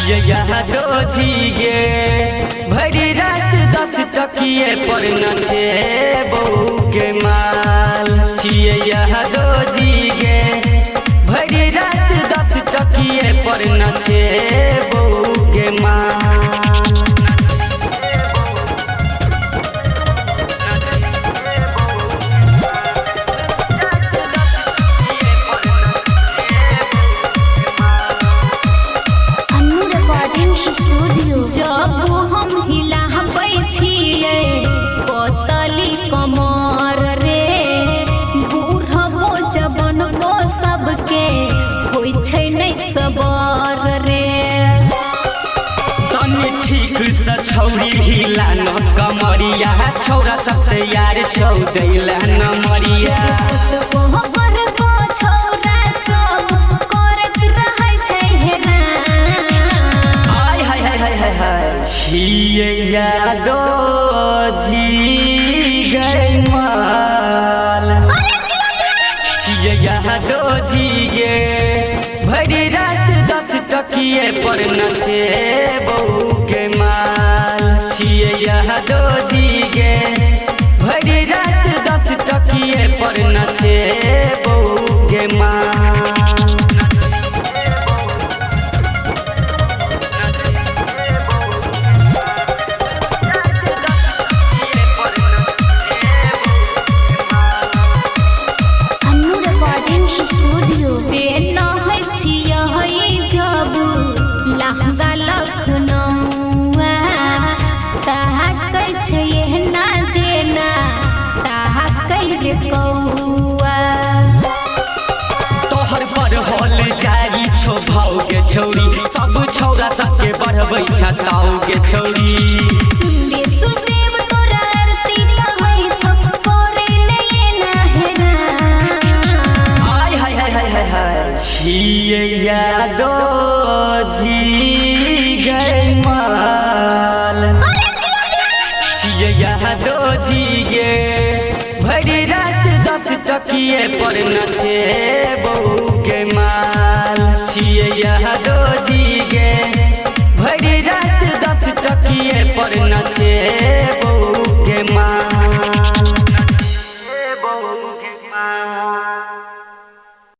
यादो जिए भरी रात 10 टकिए पर नचे बहू के माल छिए यादो जिए भरी रात 10 टकिए पर नचे बहू के माल। जब हम हिलाबै छियै पतली कमर रे बूढ़बो जवानको सबके होइ छै नै सबर रे। तनी ठीक से छौरी हिला न कमरिया छौरा सबसे यार छौ दैला न मरिया। छिए यादो जी गए माल छिए यादो जिए भरी रात 10 टकिए पर नचे बहू के माल छिए यादो जिए भरी रात 10 टकिए पर नचे बहू के माल। लहंगा लखनऊआ ताकै छै एहना जेना ताकै रे कौआ। तोहर पर होल जाई छो भाव के छौरी सब छौरा सबके बढ़बै छताऊ के छौरी। सुनले सुनदेव तोरा आरती कहै छौ करे नै ना हेरा। हाय हाय हाय हाय हाय हाय छिए यादो जी गए माल छिए यादो जिए भरी रात 10 टकिए पर नचे बहू के माल छिए यादो जिए भरी रात 10 टकिए पर नचे